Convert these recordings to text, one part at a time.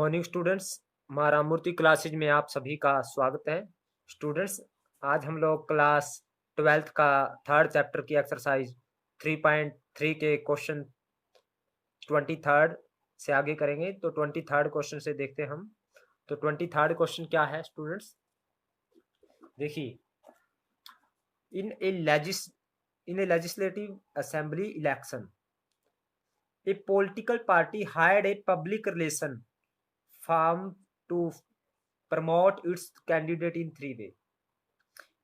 Morning students, महारामूर्ति classes में आप सभी का स्वागत है। स्टूडेंट्स, आज हम लोग क्लास 12th का थर्ड चैप्टर की एक्सरसाइज 3.3 के क्वेश्चन 23rd से आगे करेंगे। तो 23rd क्वेश्चन से देखते हैं हम। तो 23rd क्वेश्चन क्या है स्टूडेंट्स, देखिए। In a legislative assembly election, a political party hired a public relation firm to promote its candidate in three way।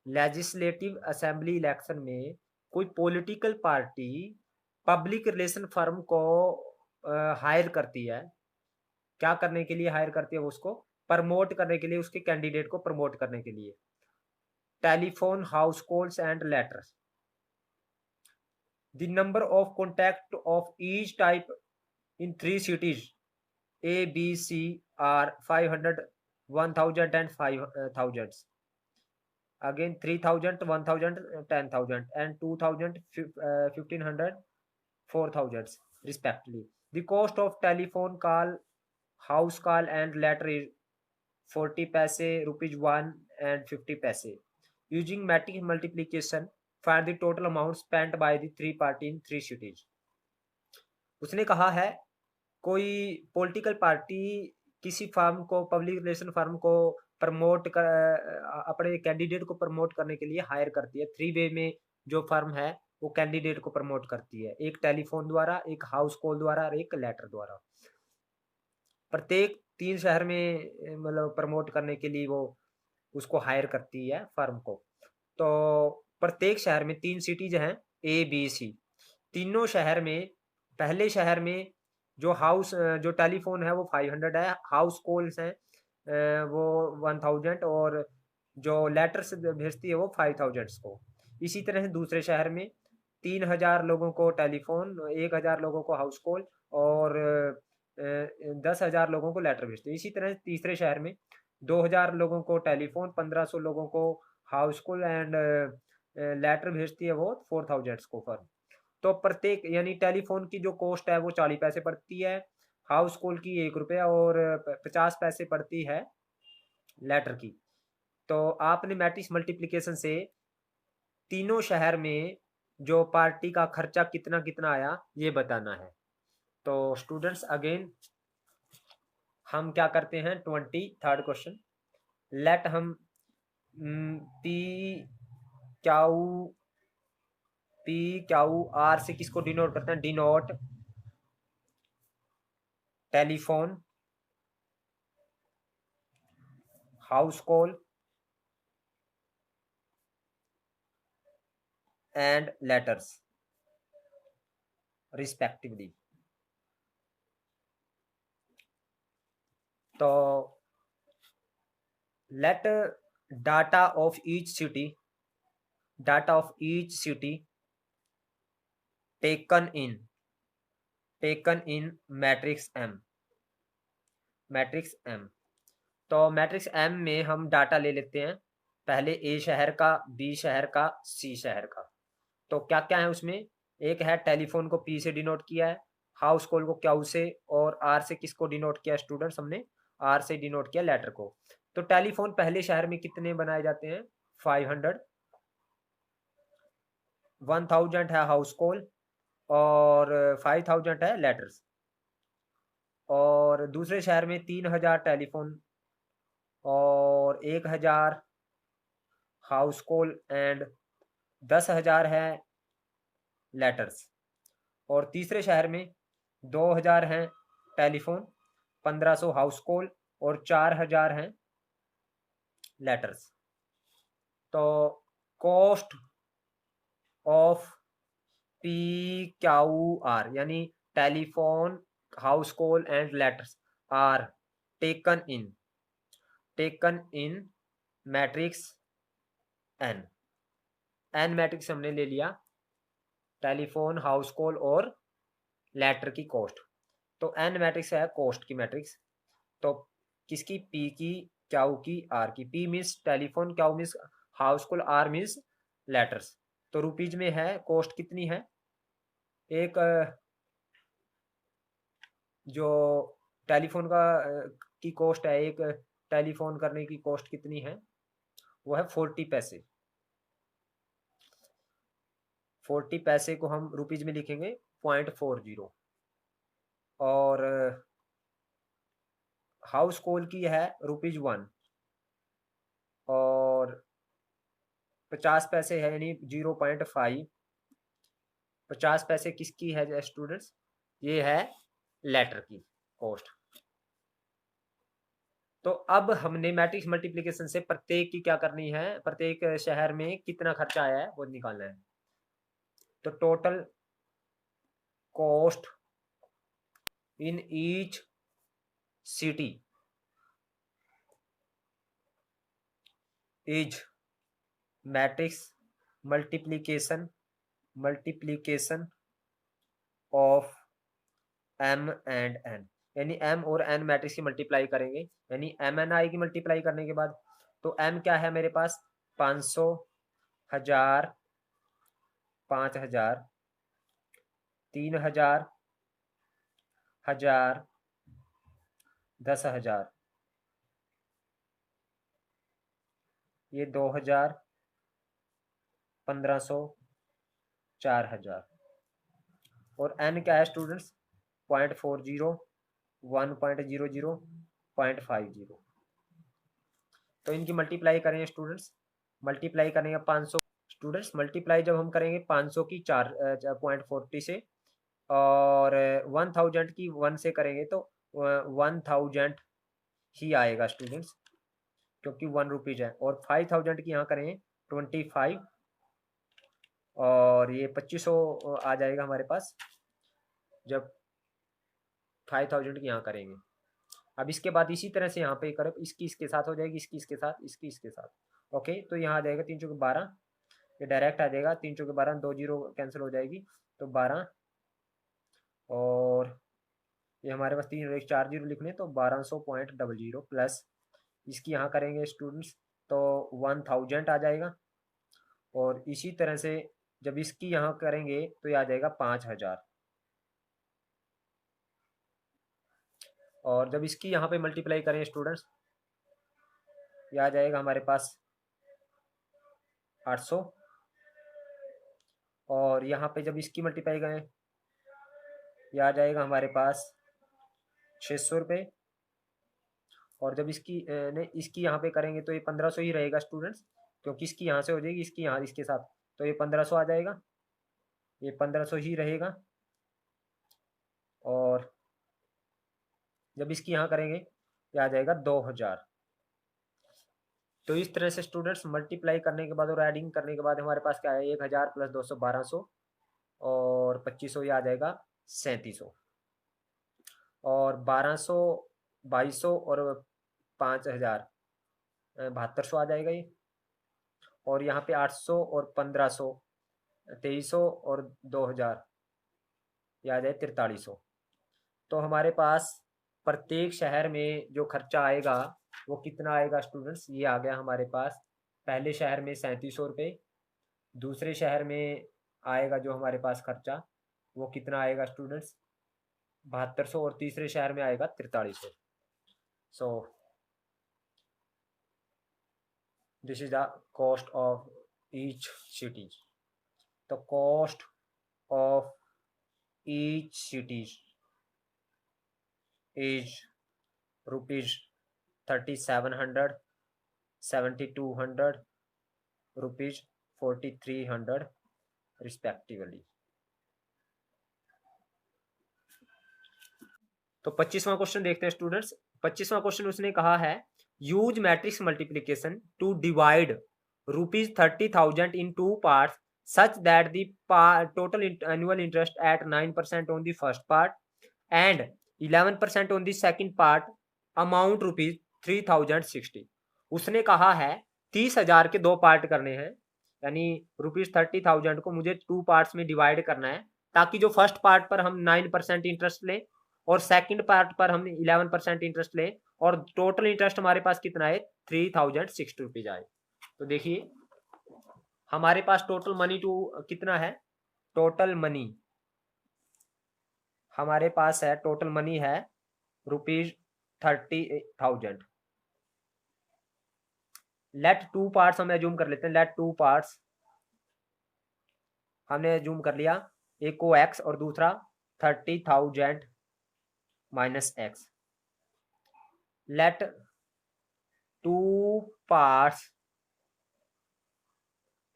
Legislative assembly election में कोई political party public relation firm को hire करती है। क्या करने के लिए हायर करती है? उसको प्रमोट करने के लिए, उसके कैंडिडेट को प्रमोट करने के लिए। Telephone, house calls and letters. The number of contact of each type in 3 cities A, B, C are 500, 1000 and 5000. Again 3000, 1000, 10,000 and 2000, 1500, 4000 respectively. The cost of telephone call, house call and letter is 40 paise, rupees 1 and 50 paise. Using matrix multiplication, find the total amount spent by the three party in 3 cities. उसने कहा है कोई political party किसी firm को, public relation firm को promote कर, अपने candidate को प्रमोट करने के लिए हायर करती है। 3 वे में जो फर्म है वो कैंडिडेट को प्रमोट करती है, एक टेलीफोन द्वारा, एक हाउस कॉल द्वारा और एक लेटर द्वारा। प्रत्येक 3 शहर में मतलब प्रमोट करने के लिए वो उसको हायर करती है फर्म को। तो प्रत्येक शहर में 3 सिटीज हैं A, B, C। तीनों शहर में, पहले शहर में जो टेलीफोन है वो 500 है, हाउस कॉल्स हैं वो 1000 और जो लेटर्स भेजती है वो 5000 को। इसी तरह से दूसरे शहर में 3000 लोगों को टेलीफोन, 1000 लोगों को हाउस कॉल और 10,000 लोगों को लेटर भेजते हैं। इसी तरह तीसरे शहर में 2000 लोगों को टेलीफोन, 1500 लोगों को हाउस कॉल एंड लेटर भेजती है वो 4000 को फर्म। तो प्रत्येक, यानी टेलीफोन की जो कॉस्ट है वो 40 पैसे पड़ती है, हाउस कॉल की 1 रुपया और 50 पैसे पड़ती है लेटर की। तो आपने मैट्रिक्स मल्टीप्लिकेशन से तीनों शहर में जो पार्टी का खर्चा कितना कितना आया ये बताना है। तो स्टूडेंट्स अगेन हम क्या करते हैं, 23rd क्वेश्चन। लेट हम पी क्यू आर से किसको डिनोट करते हैं? Denote telephone, house call and letters respectively. तो let data of each city taken in matrix M. तो मैट्रिक्स एम में हम डाटा ले लेते हैं, पहले ए शहर का, बी शहर का, सी शहर का। तो क्या क्या है उसमें? एक है टेलीफोन को पी से डिनोट किया है, हाउस कॉल को क्यू से, और आर से किसको डिनोट किया स्टूडेंट्स? हमने आर से डिनोट किया लेटर को। तो टेलीफोन पहले शहर में कितने बनाए जाते हैं? 500, 1000 है हाउस कॉल और 5000 है लेटर्स। और दूसरे शहर में 3000 टेलीफोन और 1000 हाउस कॉल एंड 10,000 है लेटर्स। और तीसरे शहर में 2000 हैं टेलीफोन, 1500 हाउस कॉल और 4000 हैं लेटर्स। तो cost of P Q R यानी telephone, house call and letters are taken in matrix N matrix हमने ले लिया, टेलीफोन, हाउस कॉल और लेटर की कॉस्ट। तो एन मैट्रिक्स है कॉस्ट की मैट्रिक्स। तो किसकी? पी की, क्यू की, आर की। P means telephone, Q means house call, R means letters. तो रुपीज में है कॉस्ट कितनी है? एक जो टेलीफोन का की कॉस्ट है, एक टेलीफोन करने की कॉस्ट कितनी है, वो है 40 पैसे। 40 पैसे को हम रुपीज में लिखेंगे 0.40। और हाउस कॉल की है ₹1 और 50 पैसे है यानी 0.5। 50 पैसे किसकी है स्टूडेंट्स, ये है लेटर की कॉस्ट। तो अब हमने मैट्रिक्स मल्टीप्लिकेशन से प्रत्येक की क्या करनी है, प्रत्येक शहर में कितना खर्चा आया है वो निकालना है। तो total cost in each city is matrix multiplication of m and n, यानी m और n मैट्रिक्स की मल्टीप्लाई करेंगे, यानी m n आएगी मल्टीप्लाई करने के बाद। तो m क्या है मेरे पास, 500, 1000, 5000, 3000, 1000, 10,000, ये 2000, 1500, 4000। और n क्या है स्टूडेंट्स, 0.40, 1.00, 0.50। तो इनकी मल्टीप्लाई करेंगे स्टूडेंट्स, मल्टीप्लाई करेंगे 500। स्टूडेंट्स मल्टीप्लाई जब हम करेंगे 500 की 4.40 से और 1000 की 1 से करेंगे तो 1000 ही आएगा स्टूडेंट्स, क्योंकि 1 रुपीज है। और 5000 की यहाँ करेंगे 25 और ये 2500 आ जाएगा हमारे पास जब 5000 की यहाँ करेंगे। अब इसके बाद इसी तरह से यहाँ पे करें, इसकी इसके साथ हो जाएगी, इसकी इसके साथ, इसकी इसके साथ। ओके, तो यहाँ आ जाएगा 3 चौके 12, ये डायरेक्ट आ जाएगा 3 चौके 12, 2 जीरो कैंसिल हो जाएगी तो 12, और ये हमारे पास 3 और 4 जीरो लिखने तो 1200.00 प्लस इसकी यहाँ करेंगे स्टूडेंट्स तो 1000 आ जाएगा। और इसी तरह से जब इसकी यहाँ करेंगे तो ये आ जाएगा 5000। और जब इसकी यहाँ पे मल्टीप्लाई करें स्टूडेंट्स, ये आ जाएगा हमारे पास 800। और यहाँ पे जब इसकी मल्टीप्लाई करें ये आ जाएगा हमारे पास 600 रुपये। और जब इसकी यहाँ पे करेंगे तो ये 1500 ही रहेगा स्टूडेंट्स, क्योंकि इसकी यहाँ से हो जाएगी इसकी यहाँ इसके साथ, तो ये 1500 आ जाएगा, ये 1500 ही रहेगा। और जब इसकी यहाँ करेंगे ये आ जाएगा 2000। तो इस तरह से स्टूडेंट्स मल्टीप्लाई करने के बाद और एडिंग करने के बाद हमारे पास क्या है, 1000 प्लस 200 1200 और 2500 ये आ जाएगा 3700। और 1200, 2200 और 5000 7200 आ जाएगा ये। और यहाँ पे 800 और 1500, 2300 और 2000 ये आ जाए 4300। तो हमारे पास प्रत्येक शहर में जो खर्चा आएगा वो कितना आएगा स्टूडेंट्स, ये आ गया हमारे पास। पहले शहर में 3700 रुपये, दूसरे शहर में आएगा जो हमारे पास खर्चा वो कितना आएगा स्टूडेंट्स 7200, और तीसरे शहर में आएगा 4300। So this is the cost of each city. तो cost of each city is rupees 3700, 7200, rupees 4300 respectively. तो 25वां क्वेश्चन देखते हैं स्टूडेंट्स। 25वां क्वेश्चन उसने कहा है use matrix multiplication to divide ₹30,000 in 2 parts such that the total annual interest at 9% on the first part and 11% on the second part amount ₹3060। उसने कहा है 30,000 के 2 पार्ट करने हैं, यानी ₹30,000 को मुझे 2 पार्ट्स में डिवाइड करना है, ताकि जो फर्स्ट पार्ट पर हम 9% इंटरेस्ट लें और सेकंड पार्ट पर हम 11% इंटरेस्ट लें, और टोटल इंटरेस्ट हमारे पास कितना है 3060 रुपीज आए। तो देखिए हमारे पास टोटल मनी टू कितना है, टोटल मनी हमारे पास है, टोटल मनी है 30,000। लेट टू पार्ट्स हम एज्यूम कर लेते हैं, लेट टू पार्ट्स हमने एज्यूम कर लिया, एक को x और दूसरा 30,000 minus x। Let two parts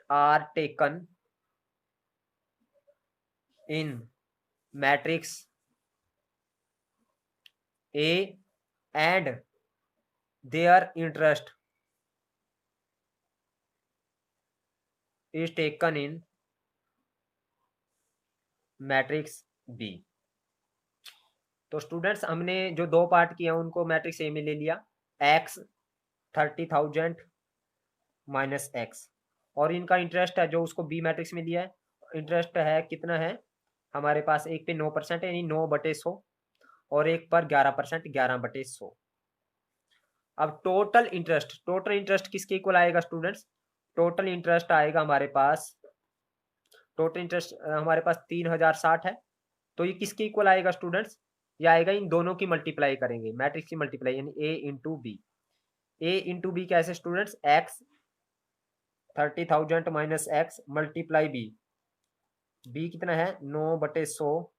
are taken in matrix A and their interest is taken in matrix B। तो स्टूडेंट्स हमने जो दो पार्ट किया उनको मैट्रिक्स ए में ले लिया, x 30,000 माइनस x, और इनका इंटरेस्ट है जो उसको बी मैट्रिक्स में दिया है, इंटरेस्ट है कितना है हमारे पास, एक पे 9% यानी 9/100 और एक पर 11%, 11/100। अब टोटल इंटरेस्ट किसके इक्वल आएगा स्टूडेंट्स, टोटल इंटरेस्ट आएगा हमारे पास, टोटल इंटरेस्ट हमारे पास 3060 है, तो ये किसके इक्वल आएगा स्टूडेंट्स, ये आएगा इन दोनों की मल्टीप्लाई करेंगे, मैट्रिक्स की मल्टीप्लाई यानी a into b. a into b कैसे students, x 30,000 minus x multiply b कितना है 9/100,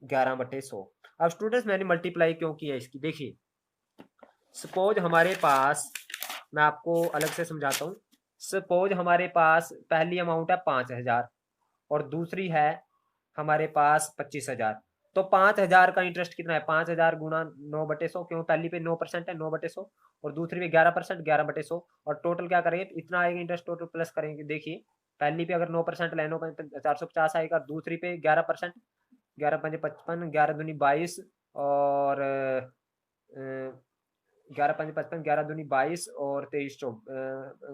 11/100। अब स्टूडेंट्स मैंने मल्टीप्लाई क्यों किया इसकी, देखिए सपोज हमारे पास, मैं आपको अलग से समझाता हूँ, सपोज हमारे पास पहली अमाउंट है 5,000 और दूसरी है हमारे पास 25,000, तो 5,000 का इंटरेस्ट कितना है, 5,000 गुणा 9/100, क्यों पहली पे 9% है 9/100 और दूसरी पे 11%, 11/100, और टोटल क्या करेंगे इतना आएगा इंटरेस्ट, टोटल प्लस करेंगे, देखिए पहली पे अगर 9% ले 9 450 आएगा, दूसरी पे 11%, 11 5 55, 11 दूनी 22 और 11 5 55, 11 दूनी 22 और 23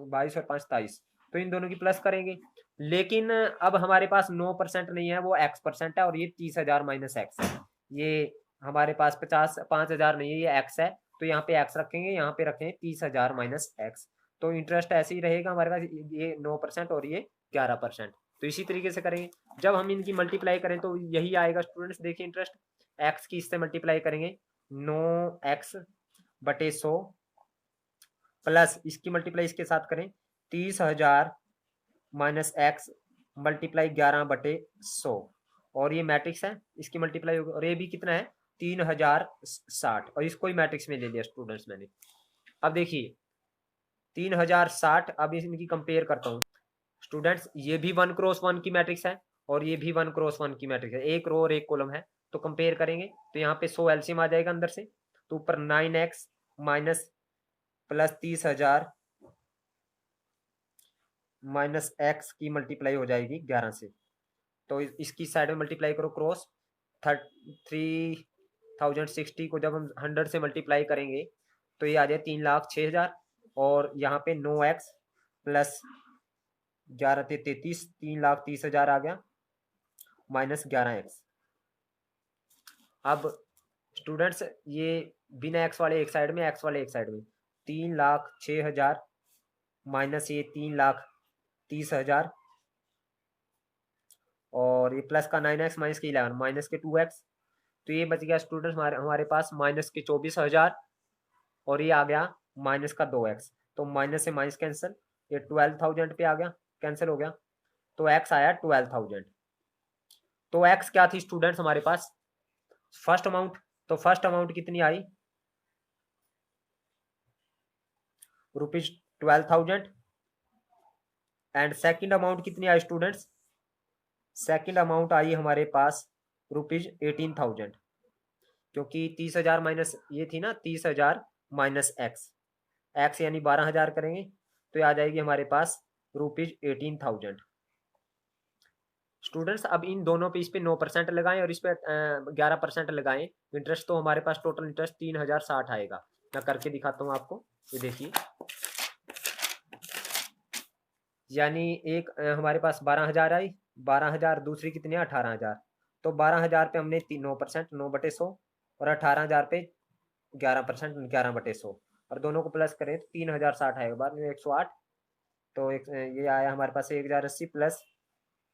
22 और 5 23, तो इन दोनों की प्लस करेंगे। लेकिन अब हमारे पास 9% नहीं है, वो x% है, और ये 30,000 माइनस एक्स है, ये हमारे पास 5,000 नहीं है, ये x है, तो यहाँ पे x रखेंगे, यहाँ पे रखेंगे 30,000 माइनस एक्स, तो इंटरेस्ट ऐसे ही रहेगा हमारे पास, ये 9% और ये 11%। तो इसी तरीके से करेंगे, जब हम इनकी मल्टीप्लाई करें तो यही आएगा स्टूडेंट्स, देखिए इंटरेस्ट x की इससे मल्टीप्लाई करेंगे 9x/100 प्लस इसकी मल्टीप्लाई इसके साथ करें 30,000 माइनस x मल्टीप्लाई 11/100, और ये मैट्रिक्स है, इसकी मल्टीप्लाई होगी, और ये भी कितना है 3060, और इसको ही मैट्रिक्स में ले लिया स्टूडेंट्स मैंने। अब देखिए 3060, अब इनकी कंपेयर करता हूँ स्टूडेंट्स, ये भी 1x1 की मैट्रिक्स है और ये भी 1x1 की मैट्रिक्स है, एक रो और एक कॉलम है, तो कंपेयर करेंगे तो यहाँ पे 100 एलसीएम आ जाएगा अंदर से, तो ऊपर 9x minus plus 30,000 minus x की मल्टीप्लाई हो जाएगी 11 से, तो इसकी साइड में मल्टीप्लाई करो क्रॉस, 3060 को जब हम 100 से मल्टीप्लाई करेंगे तो ये आ जाए 3,06,000, और यहाँ पे 9x प्लस 11 33, 3,30,000 आ गया माइनस 11x। अब स्टूडेंट्स ये बिना x वाले एक साइड में, x वाले एक साइड में, 3,06,000 माइनस ये 3,30,000, और ये प्लस का 9x माइनस के 11 माइनस के 2x, तो ये बच गया स्टूडेंट्स हमारे पास माइनस के 24,000, और ये आ गया माइनस का 2x, तो माइनस से माइनस कैंसिल, ये 12,000 पे आ गया, कैंसिल हो गया, तो x आया 12,000। तो x क्या थी स्टूडेंट्स हमारे पास, फर्स्ट अमाउंट, तो फर्स्ट अमाउंट कितनी आई ₹12,000, एंड सेकंड अमाउंट कितनी आई स्टूडेंट्स, सेकंड अमाउंट आई हमारे पास ₹18,000, क्योंकि 30,000 माइनस ये थी ना 30,000 माइनस एक्स यानी 12,000 करेंगे तो ये आ जाएगी हमारे पास ₹18,000। स्टूडेंट्स अब इन दोनों पे इस पे 9% लगाएं और इस पे 11% लगाएं, इंटरेस्ट तो हमारे पास टोटल इंटरेस्ट 3,060 आएगा। मैं करके दिखाता हूँ आपको, ये देखिए, यानी एक हमारे पास 12,000 आई, 12,000 दूसरी कितनी है 18,000, तो 12,000 पे हमने 9% 9/100 और 18,000 पे 11% 11/100, और दोनों को प्लस करें तो 3,060 आएगा, बाद में 108, तो एक ये आया हमारे पास 1,080 प्लस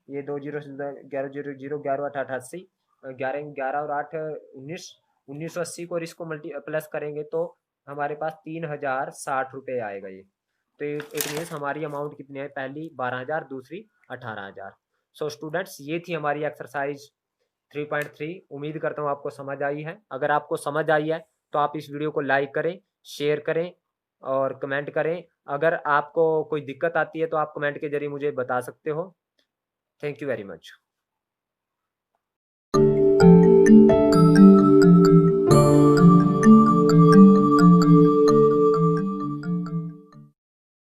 ये 2 जीरो 11 0 0 11 8 88, 11 11 और 8 19, 1980 को इसको प्लस करेंगे तो हमारे पास 3060 रुपये आएगा ये। तो इट मीन्स हमारी अमाउंट कितनी है, पहली 12,000, दूसरी 18,000। सो स्टूडेंट्स, ये थी हमारी एक्सरसाइज 3.3। उम्मीद करता हूँ आपको समझ आई है। अगर आपको समझ आई है तो आप इस वीडियो को लाइक करें, शेयर करें और कमेंट करें। अगर आपको कोई दिक्कत आती है तो आप कमेंट के जरिए मुझे बता सकते हो। Thank you very much.